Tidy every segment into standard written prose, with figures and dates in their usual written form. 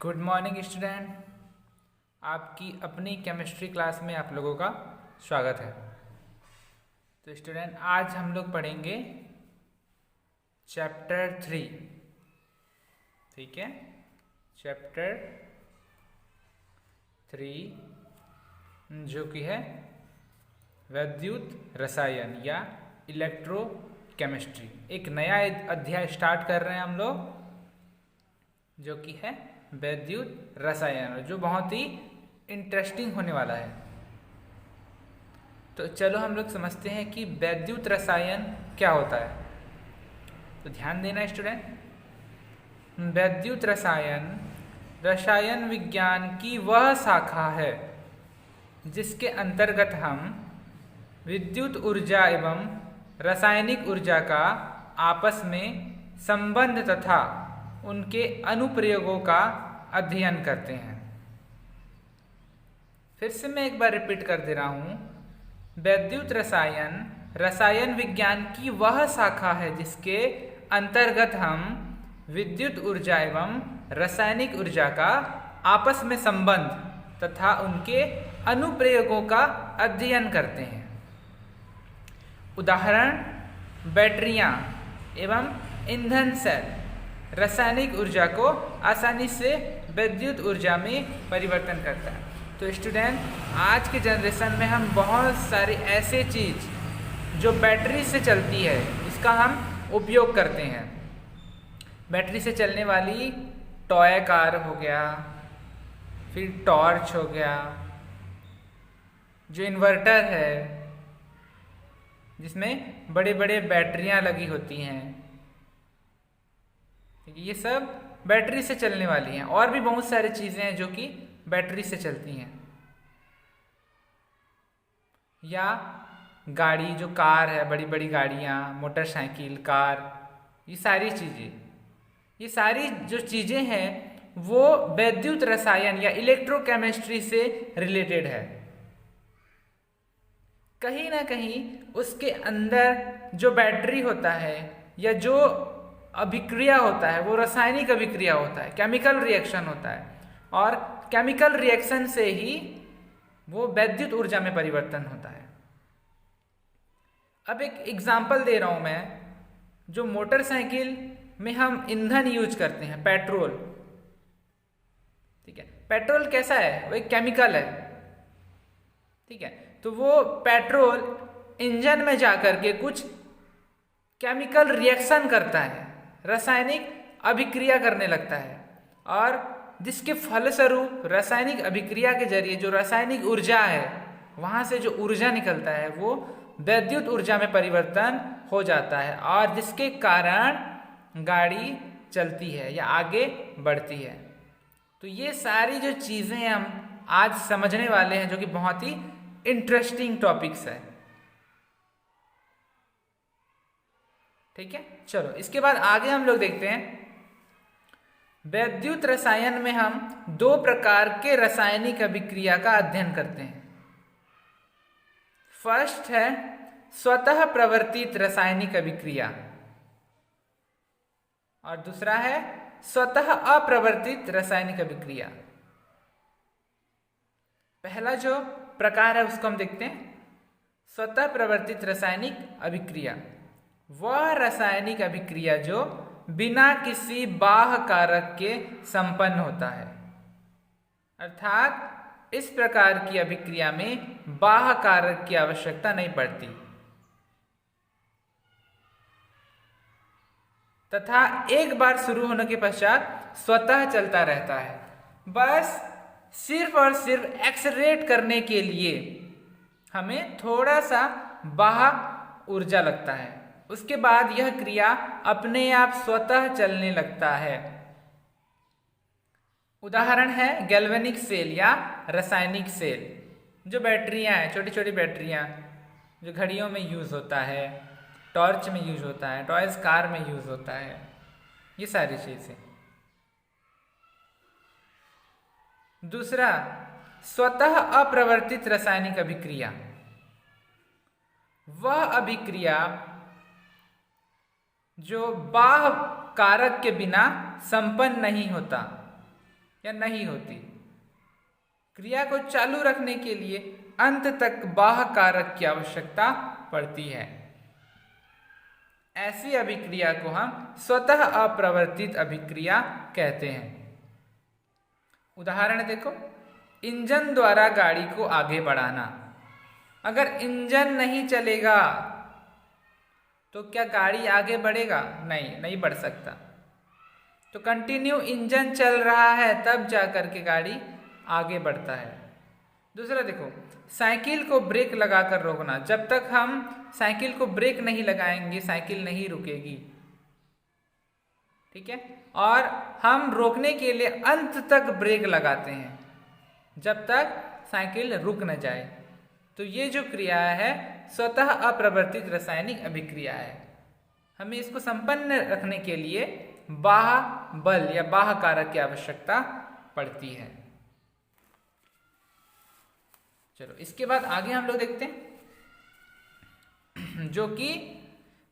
Good morning student. आपकी अपनी chemistry class में आप लोगों का स्वागत है। तो स्टूडेंट, आज हम लोग पढ़ेंगे चैप्टर 3। ठीक है, चैप्टर 3 जो कि है वैद्युत रसायन या इलेक्ट्रोकेमिस्ट्री। एक नया अध्याय स्टार्ट कर रहे हैं हम लोग, जो कि है वैद्युत रसायन, जो बहुत ही इंटरेस्टिंग होने वाला है। तो चलो हम लोग समझते हैं कि वैद्युत रसायन क्या होता है। तो ध्यान देना स्टूडेंट, वैद्युत रसायन रसायन विज्ञान की वह शाखा है जिसके अंतर्गत हम विद्युत ऊर्जा एवं रासायनिक ऊर्जा का आपस में संबंध तथा उनके अनुप्रयोगों का अध्ययन करते हैं। फिर से मैं एक बार रिपीट कर दे रहा हूँ, वैद्युत रसायन रसायन विज्ञान की वह शाखा है जिसके अंतर्गत हम विद्युत ऊर्जा एवं रासायनिक ऊर्जा का आपस में संबंध तथा उनके अनुप्रयोगों का अध्ययन करते हैं। उदाहरण, बैटरियाँ एवं ईंधन सेल रासायनिक ऊर्जा को आसानी से विद्युत ऊर्जा में परिवर्तन करता है। तो स्टूडेंट, आज के जनरेशन में हम बहुत सारे ऐसे चीज़ जो बैटरी से चलती है इसका हम उपयोग करते हैं। बैटरी से चलने वाली टॉय कार हो गया, फिर टॉर्च हो गया, जो इन्वर्टर है जिसमें बड़े बड़े बैटरियां लगी होती हैं, ये सब बैटरी से चलने वाली हैं। और भी बहुत सारी चीज़ें हैं जो कि बैटरी से चलती हैं। या गाड़ी, जो कार है, बड़ी बड़ी गाड़ियाँ, मोटरसाइकिल, कार, ये सारी चीज़ें, ये सारी जो चीज़ें हैं वो वैद्युत रसायन या इलेक्ट्रोकेमिस्ट्री से रिलेटेड है। कहीं ना कहीं उसके अंदर जो बैटरी होता है या जो अभिक्रिया होता है वो रासायनिक अभिक्रिया होता है, केमिकल रिएक्शन होता है, और केमिकल रिएक्शन से ही वो वैद्युत ऊर्जा में परिवर्तन होता है। अब एक एग्जाम्पल दे रहा हूं मैं, जो मोटरसाइकिल में हम ईंधन यूज करते हैं, पेट्रोल। ठीक है, पेट्रोल कैसा है? वो एक केमिकल है। ठीक है, तो वो पेट्रोल इंजन में जाकर के कुछ केमिकल रिएक्शन करता है, रासायनिक अभिक्रिया करने लगता है, और जिसके फलस्वरूप रासायनिक अभिक्रिया के जरिए जो रासायनिक ऊर्जा है, वहाँ से जो ऊर्जा निकलता है वो वैद्युत ऊर्जा में परिवर्तन हो जाता है, और जिसके कारण गाड़ी चलती है या आगे बढ़ती है। तो ये सारी जो चीज़ें हम आज समझने वाले हैं, जो कि बहुत ही इंटरेस्टिंग टॉपिक्स है। ठीक है, चलो इसके बाद आगे हम लोग देखते हैं। वैद्युत रसायन में हम दो प्रकार के रासायनिक अभिक्रिया का अध्ययन करते हैं। फर्स्ट है स्वतः प्रवर्तित रासायनिक अभिक्रिया, और दूसरा है स्वतः अप्रवर्तित रासायनिक अभिक्रिया। पहला जो प्रकार है उसको हम देखते हैं, स्वतः प्रवर्तित रासायनिक अभिक्रिया। वह रासायनिक अभिक्रिया जो बिना किसी बाह्य कारक के संपन्न होता है, अर्थात इस प्रकार की अभिक्रिया में बाह्य कारक की आवश्यकता नहीं पड़ती तथा एक बार शुरू होने के पश्चात स्वतः चलता रहता है। बस सिर्फ और सिर्फ एक्सेलरेट करने के लिए हमें थोड़ा सा बाह्य ऊर्जा लगता है, उसके बाद यह क्रिया अपने आप स्वतः चलने लगता है। उदाहरण है गैल्वेनिक सेल या रासायनिक सेल। जो बैटरियां हैं, छोटी छोटी बैटरियां, जो घड़ियों में यूज होता है, टॉर्च में यूज होता है, टॉयज कार में यूज होता है, ये सारी चीजें। दूसरा, स्वतः अप्रवर्तित रासायनिक अभिक्रिया। वह अभिक्रिया जो बाह्य कारक के बिना संपन्न नहीं होता, या नहीं होती। क्रिया को चालू रखने के लिए अंत तक बाह्य कारक की आवश्यकता पड़ती है। ऐसी अभिक्रिया को हम स्वतः अप्रवर्तित अभिक्रिया कहते हैं। उदाहरण देखो, इंजन द्वारा गाड़ी को आगे बढ़ाना। अगर इंजन नहीं चलेगा तो क्या गाड़ी आगे बढ़ेगा? नहीं बढ़ सकता। तो कंटिन्यू इंजन चल रहा है तब जाकर के गाड़ी आगे बढ़ता है। दूसरा देखो, साइकिल को ब्रेक लगाकर रोकना। जब तक हम साइकिल को ब्रेक नहीं लगाएंगे साइकिल नहीं रुकेगी, ठीक है। और हम रोकने के लिए अंत तक ब्रेक लगाते हैं जब तक साइकिल रुक न जाए। तो ये जो क्रिया है स्वतः अप्रवर्तित रासायनिक अभिक्रिया है। हमें इसको संपन्न रखने के लिए बाह्य बल या बाह्य कारक की आवश्यकता पड़ती है। चलो इसके बाद आगे हम लोग देखते हैं जो कि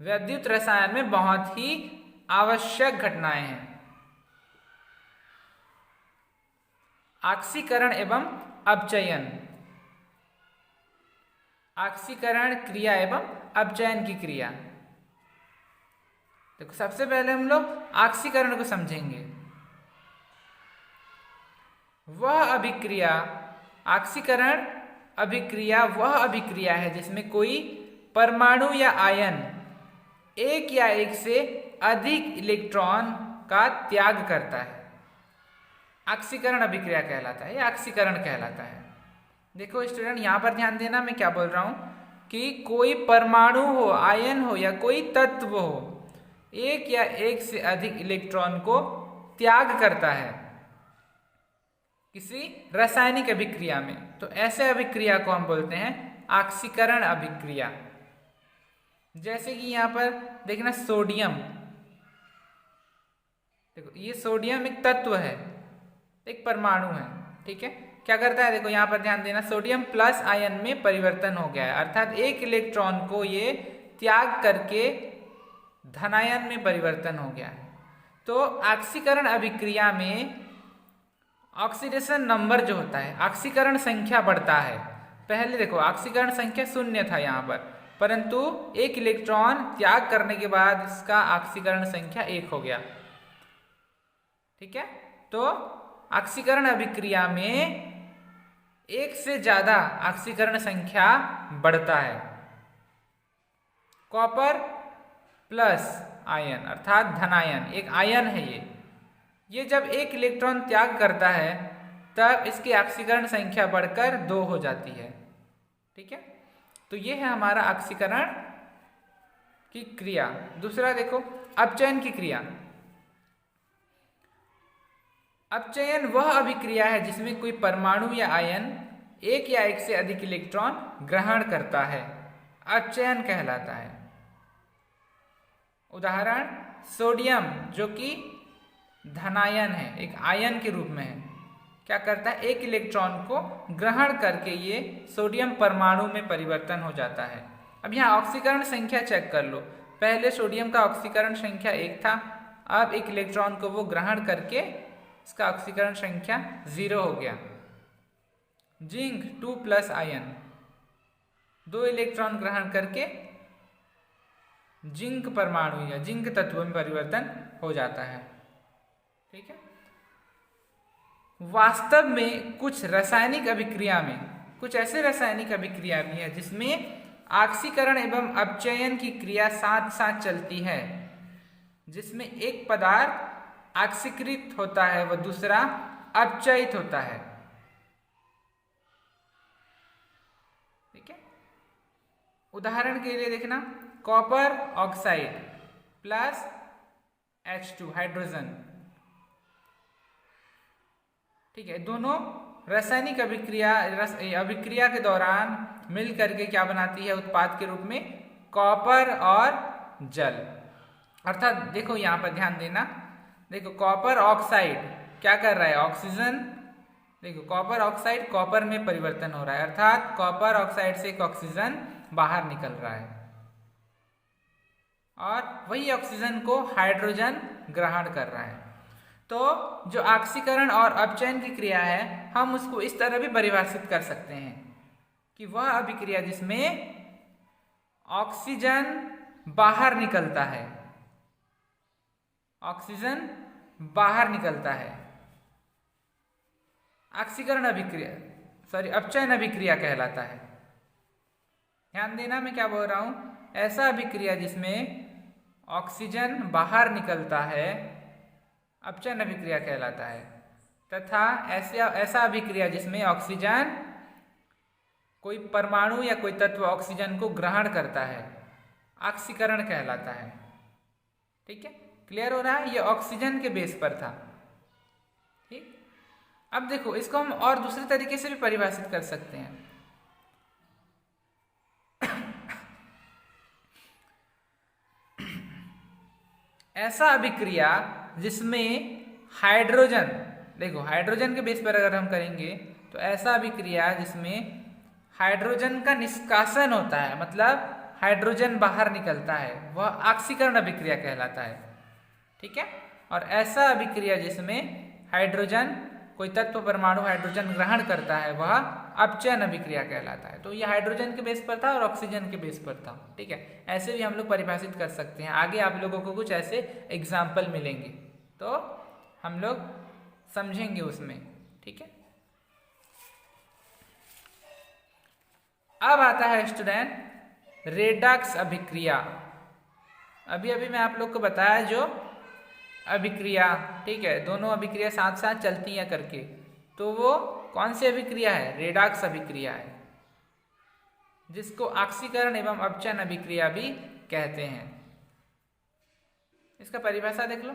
वैद्युत रसायन में बहुत ही आवश्यक घटनाएं हैं। ऑक्सीकरण एवं अपचयन। ऑक्सीकरण क्रिया एवं अपचयन की क्रिया। देखो सबसे पहले हम लोग ऑक्सीकरण को समझेंगे। वह अभिक्रिया, ऑक्सीकरण अभिक्रिया वह अभिक्रिया है जिसमें कोई परमाणु या आयन एक या एक से अधिक इलेक्ट्रॉन का त्याग करता है। ऑक्सीकरण अभिक्रिया कहलाता है या ऑक्सीकरण कहलाता है। देखो स्टूडेंट, यहाँ पर ध्यान देना, मैं क्या बोल रहा हूँ कि कोई परमाणु हो, आयन हो या कोई तत्व हो, एक या एक से अधिक इलेक्ट्रॉन को त्याग करता है किसी रासायनिक अभिक्रिया में। तो ऐसे अभिक्रिया को हम बोलते हैं ऑक्सीकरण अभिक्रिया। जैसे कि यहाँ पर देखना सोडियम, देखो ये सोडियम एक तत्व है, एक परमाणु है, ठीक है। क्या करता है, देखो यहाँ पर ध्यान देना, सोडियम प्लस आयन में परिवर्तन हो गया है, अर्थात एक इलेक्ट्रॉन को ये त्याग करके धनायन में परिवर्तन हो गया है। तो ऑक्सीकरण अभिक्रिया में ऑक्सीडेशन नंबर जो होता है, ऑक्सीकरण संख्या बढ़ता है। पहले देखो ऑक्सीकरण संख्या 0 था यहाँ पर, परंतु एक इलेक्ट्रॉन त्याग करने के बाद इसका ऑक्सीकरण संख्या 1 हो गया, ठीक है। तो ऑक्सीकरण अभिक्रिया में एक से ज्यादा ऑक्सीकरण संख्या बढ़ता है। कॉपर प्लस आयन अर्थात धनायन, एक आयन है ये जब एक इलेक्ट्रॉन त्याग करता है तब इसकी ऑक्सीकरण संख्या बढ़कर 2 हो जाती है, ठीक है। तो ये है हमारा ऑक्सीकरण की क्रिया। दूसरा देखो अपचयन की क्रिया। अपचयन वह अभिक्रिया है जिसमें कोई परमाणु या आयन एक या एक से अधिक इलेक्ट्रॉन ग्रहण करता है, अपचयन कहलाता है। उदाहरण सोडियम जो कि धनायन है, एक आयन के रूप में है, क्या करता है, एक इलेक्ट्रॉन को ग्रहण करके ये सोडियम परमाणु में परिवर्तन हो जाता है। अब यहाँ ऑक्सीकरण संख्या चेक कर लो, पहले सोडियम का ऑक्सीकरण संख्या 1 था, अब एक इलेक्ट्रॉन को वो ग्रहण करके इसका ऑक्सीकरण संख्या 0 हो गया। जिंक 2 प्लस आयन 2 इलेक्ट्रॉन ग्रहण करके जिंक परमाणु या जिंक तत्व में परिवर्तन हो जाता है, ठीक है। वास्तव में कुछ रासायनिक अभिक्रिया में कुछ ऐसे रासायनिक अभिक्रिया भी है जिसमें ऑक्सीकरण एवं अपचयन की क्रिया साथ साथ चलती है, जिसमें एक पदार्थ ऑक्सीकृत होता है व दूसरा अपचयित होता है, ठीक है। उदाहरण के लिए देखना copper oxide plus H2 hydrogen, ठीक है। दोनों रासायनिक अभिक्रिया के दौरान मिल करके क्या बनाती है, उत्पाद के रूप में कॉपर और जल। अर्थात देखो यहाँ पर ध्यान देना, देखो कॉपर ऑक्साइड क्या कर रहा है, ऑक्सीजन, देखो कॉपर ऑक्साइड कॉपर में परिवर्तन हो रहा है, अर्थात कॉपर ऑक्साइड से एक ऑक्सीजन बाहर निकल रहा है और वही ऑक्सीजन को हाइड्रोजन ग्रहण कर रहा है। तो जो ऑक्सीकरण और अपचयन की क्रिया है हम उसको इस तरह भी परिभाषित कर सकते हैं कि वह अभिक्रिया जिसमें ऑक्सीजन बाहर निकलता है, ऑक्सीजन बाहर निकलता है, ऑक्सीकरण अभिक्रिया अपचयन अभिक्रिया कहलाता है। ध्यान देना मैं क्या बोल रहा हूं, ऐसा अभिक्रिया जिसमें ऑक्सीजन बाहर निकलता है अपचयन अभिक्रिया कहलाता है, तथा ऐसा अभिक्रिया जिसमें ऑक्सीजन कोई परमाणु या कोई तत्व ऑक्सीजन को ग्रहण करता है ऑक्सीकरण कहलाता है। ठीक है, क्लियर हो रहा है? ये ऑक्सीजन के बेस पर था। ठीक, अब देखो इसको हम और दूसरे तरीके से भी परिभाषित कर सकते हैं। ऐसा अभिक्रिया जिसमें हाइड्रोजन, देखो हाइड्रोजन के बेस पर अगर हम करेंगे तो ऐसा अभिक्रिया जिसमें हाइड्रोजन का निष्कासन होता है, मतलब हाइड्रोजन बाहर निकलता है, वह ऑक्सीकरण अभिक्रिया कहलाता है। ठीक है, और ऐसा अभिक्रिया जिसमें हाइड्रोजन कोई तत्व परमाणु हाइड्रोजन ग्रहण करता है वह अपचयन अभिक्रिया कहलाता है। तो यह हाइड्रोजन के बेस पर था और ऑक्सीजन के बेस पर था। ठीक है, ऐसे भी हम लोग परिभाषित कर सकते हैं। आगे आप लोगों को कुछ ऐसे एग्जाम्पल मिलेंगे तो हम लोग समझेंगे उसमें। ठीक है, अब आता है स्टूडेंट रेडॉक्स अभिक्रिया। अभी अभी मैं आप लोग को बताया जो अभिक्रिया, ठीक है, दोनों अभिक्रिया साथ साथ चलती हैं करके, तो वो कौन सी अभिक्रिया है? रेडॉक्स अभिक्रिया है, जिसको ऑक्सीकरण एवं अपचयन अभिक्रिया भी कहते हैं। इसका परिभाषा देख लो,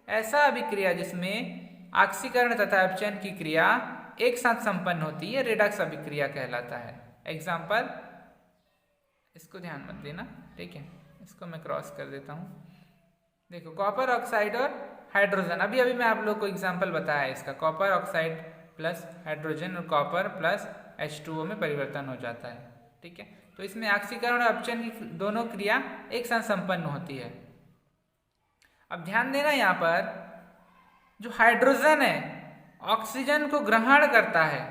ऐसा अभिक्रिया जिसमें ऑक्सीकरण तथा अपचयन की क्रिया एक साथ संपन्न होती है रेडॉक्स अभिक्रिया कहलाता है। एग्जाम्पल, इसको ध्यान मत देना, ठीक है, इसको मैं क्रॉस कर देता हूँ। देखो कॉपर ऑक्साइड और हाइड्रोजन, अभी अभी मैं आप लोग को एग्जाम्पल बताया इसका, कॉपर ऑक्साइड प्लस हाइड्रोजन और कॉपर प्लस H2O में परिवर्तन हो जाता है। ठीक है, तो इसमें ऑक्सीकरण और अपचयन की दोनों क्रिया एक साथ संपन्न होती है। अब ध्यान देना, यहाँ पर जो हाइड्रोजन है ऑक्सीजन को ग्रहण करता है।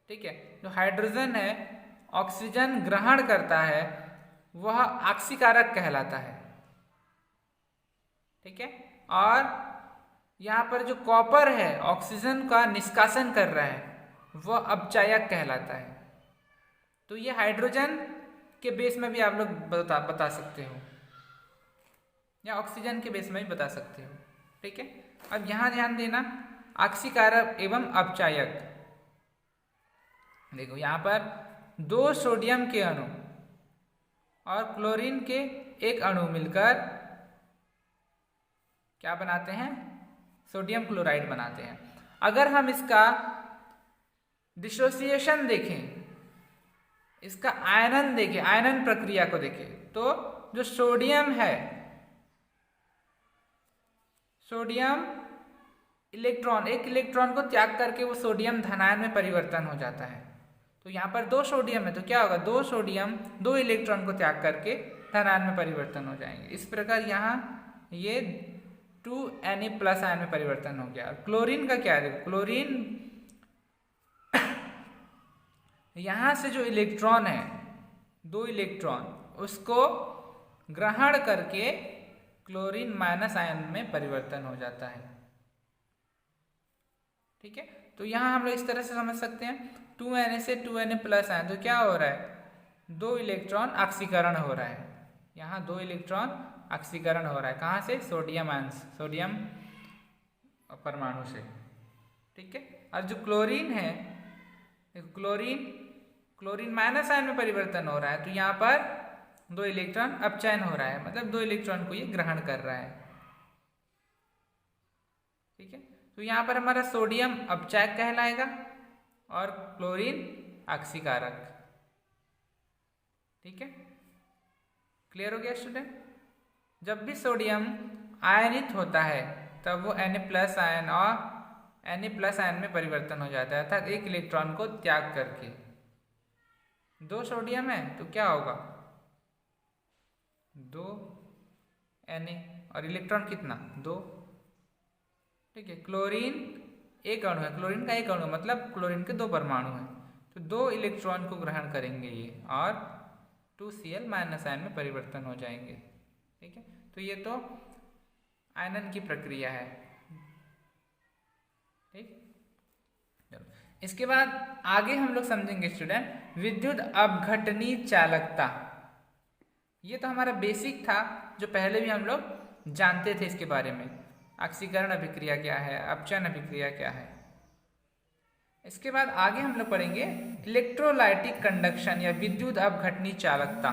ठीक है, जो हाइड्रोजन है ऑक्सीजन ग्रहण करता है वह ऑक्सीकारक कहलाता है। ठीक है, और यहाँ पर जो कॉपर है ऑक्सीजन का निष्कासन कर रहा है वह अपचायक कहलाता है। तो ये हाइड्रोजन के बेस में भी आप लोग बता सकते हो, या ऑक्सीजन के बेस में भी बता सकते हो। ठीक है, अब यहाँ ध्यान देना, ऑक्सीकारक एवं अपचायक। देखो यहाँ पर 2 सोडियम के अणु और क्लोरीन के एक अणु मिलकर क्या बनाते हैं? सोडियम क्लोराइड बनाते हैं। अगर हम इसका डिसोसिएशन देखें, इसका आयनन देखें, आयनन प्रक्रिया को देखें, तो जो सोडियम है, सोडियम इलेक्ट्रॉन, एक इलेक्ट्रॉन को त्याग करके वो सोडियम धनायन में परिवर्तन हो जाता है। तो यहाँ पर 2 सोडियम है तो क्या होगा? 2 सोडियम 2 इलेक्ट्रॉन को त्याग करके धनायन में परिवर्तन हो जाएंगे। इस प्रकार यहाँ ये 2Na+ आयन में परिवर्तन हो गया। और क्लोरीन का क्या है? क्लोरीन यहाँ से जो इलेक्ट्रॉन है, 2 इलेक्ट्रॉन, उसको ग्रहण करके क्लोरीन माइनस आयन में परिवर्तन हो जाता है। ठीक है, तो यहाँ हम लोग इस तरह से समझ सकते हैं 2Na से 2Na+ आयन, तो क्या हो रहा है? 2 इलेक्ट्रॉन ऑक्सीकरण हो रहा है। यहाँ 2 इलेक्ट्रॉन ऑक्सीकरण हो रहा है, कहाँ से? सोडियम आयन, सोडियम परमाणु से। ठीक है, और जो क्लोरीन है, क्लोरीन माइनस आयन में परिवर्तन हो रहा है, तो यहाँ पर 2 इलेक्ट्रॉन अपचयन हो रहा है, मतलब 2 इलेक्ट्रॉन को ये ग्रहण कर रहा है। ठीक है, तो यहाँ पर हमारा सोडियम अपचायक कहलाएगा और क्लोरीन ऑक्सीकारक। ठीक है, क्लियर हो गया स्टूडेंट? जब भी सोडियम आयनित होता है तब वो Na+ आयन और Na+ आयन में परिवर्तन हो जाता है, अर्थात एक इलेक्ट्रॉन को त्याग करके। 2 सोडियम है तो क्या होगा? 2 Na और इलेक्ट्रॉन कितना? 2। ठीक है, क्लोरीन एक अणु है, क्लोरीन का एक अणु मतलब क्लोरीन के 2 परमाणु हैं, तो 2 इलेक्ट्रॉन को ग्रहण करेंगे ये और 2Cl- आयन में परिवर्तन हो जाएंगे। ठीक है, तो ये तो आयनन की प्रक्रिया है। ठीक, चलो इसके बाद आगे हम लोग समझेंगे स्टूडेंट विद्युत अपघटनी चालकता। ये तो हमारा बेसिक था जो पहले भी हम लोग जानते थे इसके बारे में। ऑक्सीकरण अभिक्रिया क्या है, अपचयन अभिक्रिया क्या है। इसके बाद आगे हम लोग पढ़ेंगे इलेक्ट्रोलाइटिक कंडक्शन या विद्युत अपघटनी चालकता।